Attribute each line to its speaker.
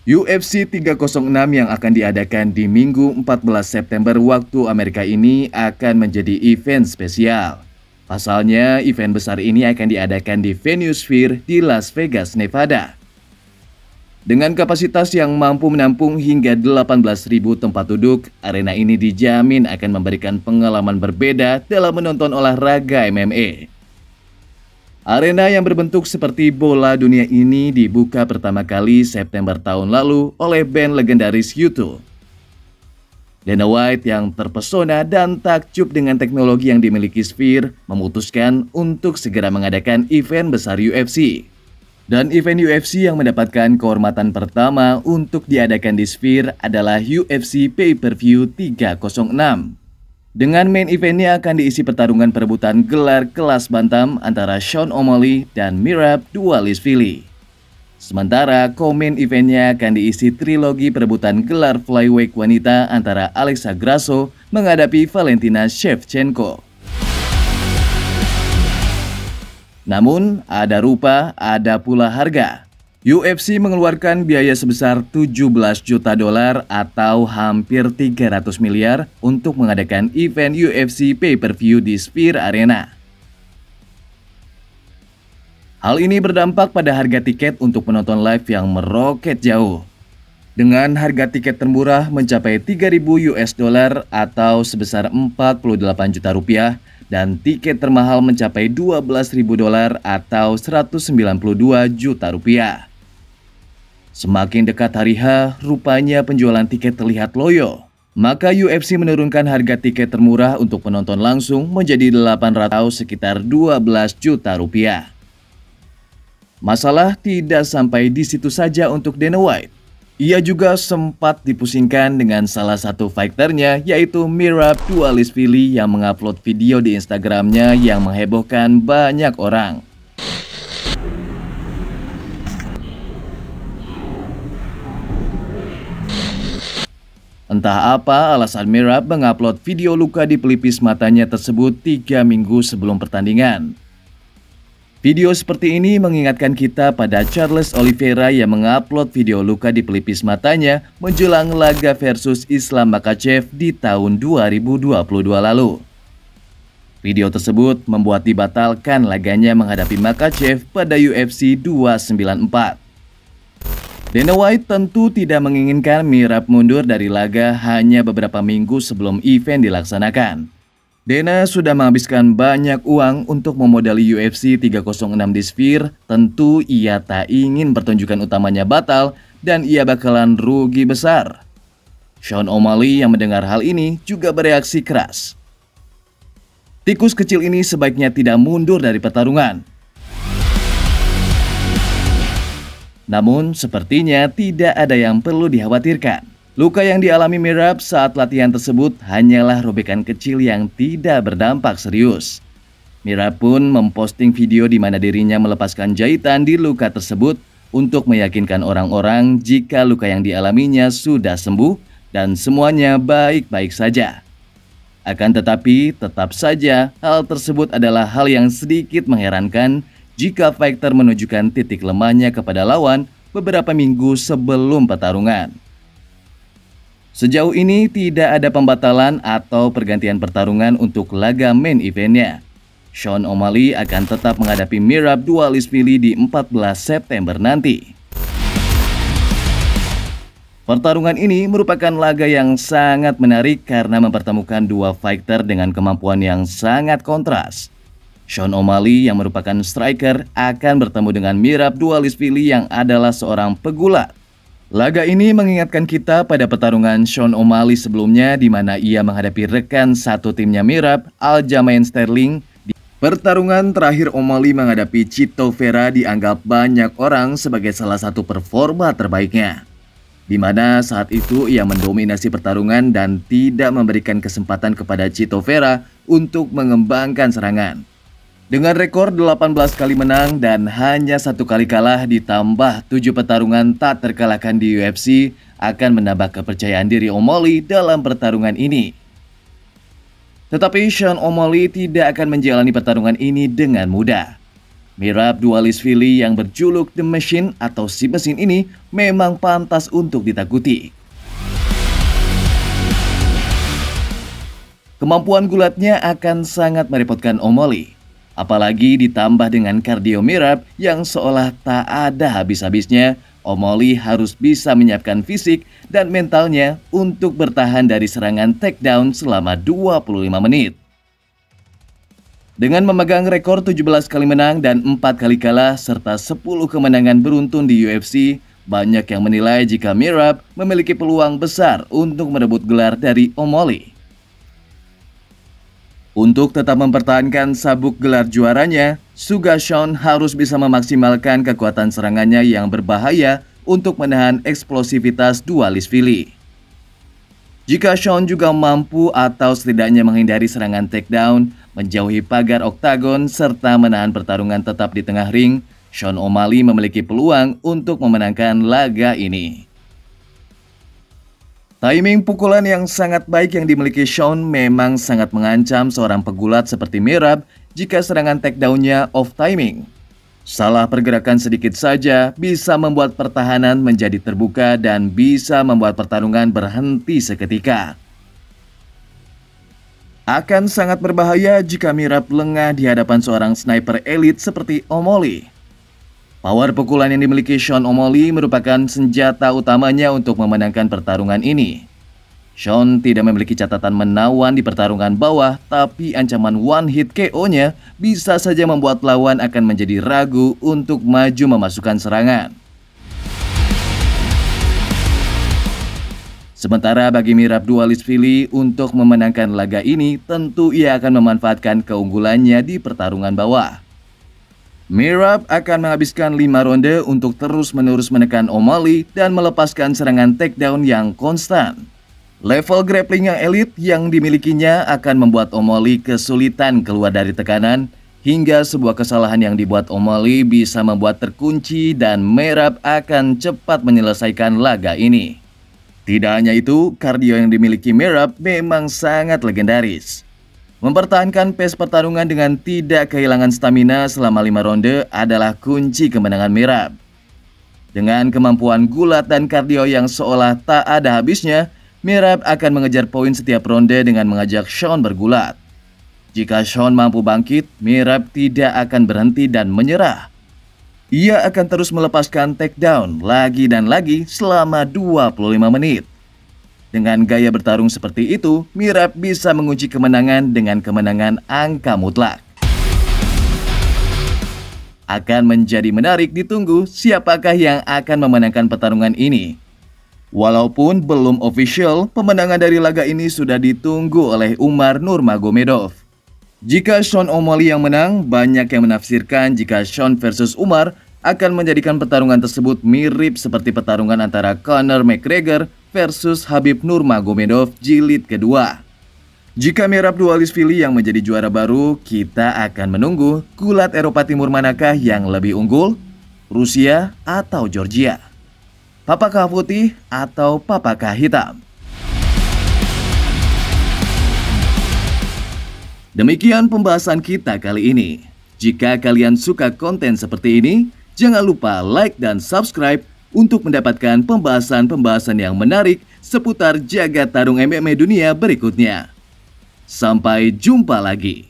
Speaker 1: UFC 306 yang akan diadakan di Minggu 14 September waktu Amerika ini akan menjadi event spesial. Pasalnya, event besar ini akan diadakan di venue Sphere di Las Vegas, Nevada. Dengan kapasitas yang mampu menampung hingga 18.000 tempat duduk, arena ini dijamin akan memberikan pengalaman berbeda dalam menonton olahraga MMA. Arena yang berbentuk seperti bola dunia ini dibuka pertama kali September tahun lalu oleh band legendaris U2. Dana White yang terpesona dan takjub dengan teknologi yang dimiliki Sphere memutuskan untuk segera mengadakan event besar UFC. Dan event UFC yang mendapatkan kehormatan pertama untuk diadakan di Sphere adalah UFC Pay-Per-View 306. Dengan main eventnya akan diisi pertarungan perebutan gelar kelas bantam antara Sean O'Malley dan Merab Dvalishvili. Sementara co-main eventnya akan diisi trilogi perebutan gelar flyweight wanita antara Alexa Grasso menghadapi Valentina Shevchenko. Namun, ada rupa, ada pula harga. UFC mengeluarkan biaya sebesar 17 juta dolar atau hampir 300 miliar untuk mengadakan event UFC Pay-Per-View di Sphere Arena. Hal ini berdampak pada harga tiket untuk penonton live yang meroket jauh. Dengan harga tiket termurah mencapai 3.000 US dollar atau sebesar 48 juta rupiah dan tiket termahal mencapai 12.000 dolar atau 192 juta rupiah. Semakin dekat hari H, rupanya penjualan tiket terlihat loyo. Maka UFC menurunkan harga tiket termurah untuk penonton langsung menjadi 800 atau sekitar 12 juta rupiah. Masalah tidak sampai di situ saja untuk Dana White. Ia juga sempat dipusingkan dengan salah satu fighternya yaitu Merab Dvalishvili yang mengupload video di Instagramnya yang menghebohkan banyak orang. Entah apa alasan Merab mengupload video luka di pelipis matanya tersebut 3 minggu sebelum pertandingan. Video seperti ini mengingatkan kita pada Charles Oliveira yang mengupload video luka di pelipis matanya menjelang laga versus Islam Makhachev di tahun 2022 lalu. Video tersebut membuat dibatalkan laganya menghadapi Makhachev pada UFC 294. Dana White tentu tidak menginginkan Merab mundur dari laga hanya beberapa minggu sebelum event dilaksanakan. Dana sudah menghabiskan banyak uang untuk memodali UFC 306 di Sphere, tentu ia tak ingin pertunjukan utamanya batal dan ia bakalan rugi besar. Sean O'Malley yang mendengar hal ini juga bereaksi keras. Tikus kecil ini sebaiknya tidak mundur dari pertarungan. Namun, sepertinya tidak ada yang perlu dikhawatirkan. Luka yang dialami Merab saat latihan tersebut hanyalah robekan kecil yang tidak berdampak serius. Merab pun memposting video di mana dirinya melepaskan jahitan di luka tersebut untuk meyakinkan orang-orang jika luka yang dialaminya sudah sembuh dan semuanya baik-baik saja. Akan tetapi, tetap saja hal tersebut adalah hal yang sedikit mengherankan jika fighter menunjukkan titik lemahnya kepada lawan beberapa minggu sebelum pertarungan. Sejauh ini tidak ada pembatalan atau pergantian pertarungan untuk laga main eventnya. Sean O'Malley akan tetap menghadapi Merab Dvalishvili di 14 September nanti. Pertarungan ini merupakan laga yang sangat menarik karena mempertemukan dua fighter dengan kemampuan yang sangat kontras. Sean O'Malley yang merupakan striker akan bertemu dengan Merab Dvalishvili yang adalah seorang pegulat. Laga ini mengingatkan kita pada pertarungan Sean O'Malley sebelumnya di mana ia menghadapi rekan satu timnya Merab, Aljamain Sterling. Pertarungan terakhir O'Malley menghadapi Chito Vera dianggap banyak orang sebagai salah satu performa terbaiknya. Di mana saat itu ia mendominasi pertarungan dan tidak memberikan kesempatan kepada Chito Vera untuk mengembangkan serangan. Dengan rekor 18 kali menang dan hanya 1 kali kalah ditambah 7 pertarungan tak terkalahkan di UFC akan menambah kepercayaan diri O'Malley dalam pertarungan ini. Tetapi Sean O'Malley tidak akan menjalani pertarungan ini dengan mudah. Merab Dvalishvili yang berjuluk The Machine atau si mesin ini memang pantas untuk ditakuti. Kemampuan gulatnya akan sangat merepotkan O'Malley. Apalagi ditambah dengan kardio Merab yang seolah tak ada habis-habisnya, O'Malley harus bisa menyiapkan fisik dan mentalnya untuk bertahan dari serangan takedown selama 25 menit. Dengan memegang rekor 17 kali menang dan 4 kali kalah serta 10 kemenangan beruntun di UFC, banyak yang menilai jika Merab memiliki peluang besar untuk merebut gelar dari O'Malley. Untuk tetap mempertahankan sabuk gelar juaranya, Suga Sean harus bisa memaksimalkan kekuatan serangannya yang berbahaya untuk menahan eksplosivitas Dvalishvili. Jika Sean juga mampu atau setidaknya menghindari serangan takedown, menjauhi pagar oktagon, serta menahan pertarungan tetap di tengah ring, Sean O'Malley memiliki peluang untuk memenangkan laga ini. Timing pukulan yang sangat baik yang dimiliki Sean memang sangat mengancam seorang pegulat seperti Merab jika serangan takedown-nya off timing. Salah pergerakan sedikit saja bisa membuat pertahanan menjadi terbuka dan bisa membuat pertarungan berhenti seketika. Akan sangat berbahaya jika Merab lengah di hadapan seorang sniper elit seperti O'Malley. Power pukulan yang dimiliki Sean O'Malley merupakan senjata utamanya untuk memenangkan pertarungan ini. Sean tidak memiliki catatan menawan di pertarungan bawah, tapi ancaman one hit KO-nya bisa saja membuat lawan akan menjadi ragu untuk maju memasukkan serangan. Sementara bagi Merab Dvalishvili untuk memenangkan laga ini, tentu ia akan memanfaatkan keunggulannya di pertarungan bawah. Merab akan menghabiskan 5 ronde untuk terus-menerus menekan O'Malley dan melepaskan serangan takedown yang konstan. Level grappling yang elit yang dimilikinya akan membuat O'Malley kesulitan keluar dari tekanan, hingga sebuah kesalahan yang dibuat O'Malley bisa membuat terkunci dan Merab akan cepat menyelesaikan laga ini. Tidak hanya itu, kardio yang dimiliki Merab memang sangat legendaris. Mempertahankan pace pertarungan dengan tidak kehilangan stamina selama 5 ronde adalah kunci kemenangan Merab. Dengan kemampuan gulat dan kardio yang seolah tak ada habisnya, Merab akan mengejar poin setiap ronde dengan mengajak Sean bergulat. Jika Sean mampu bangkit, Merab tidak akan berhenti dan menyerah. Ia akan terus melepaskan takedown lagi dan lagi selama 25 menit. Dengan gaya bertarung seperti itu, Merab bisa mengunci kemenangan dengan kemenangan angka mutlak. Akan menjadi menarik ditunggu siapakah yang akan memenangkan pertarungan ini. Walaupun belum official, pemenangan dari laga ini sudah ditunggu oleh Umar Nurmagomedov. Jika Sean O'Malley yang menang, banyak yang menafsirkan jika Sean versus Umar akan menjadikan pertarungan tersebut mirip seperti pertarungan antara Conor McGregor versus Khabib Nurmagomedov jilid kedua. Jika Merab Dvalishvili yang menjadi juara baru, kita akan menunggu gulat Eropa Timur manakah yang lebih unggul, Rusia atau Georgia. Papakah putih atau papakah hitam? Demikian pembahasan kita kali ini. Jika kalian suka konten seperti ini, jangan lupa like dan subscribe untuk mendapatkan pembahasan-pembahasan yang menarik seputar jagat tarung MMA dunia berikutnya. Sampai jumpa lagi.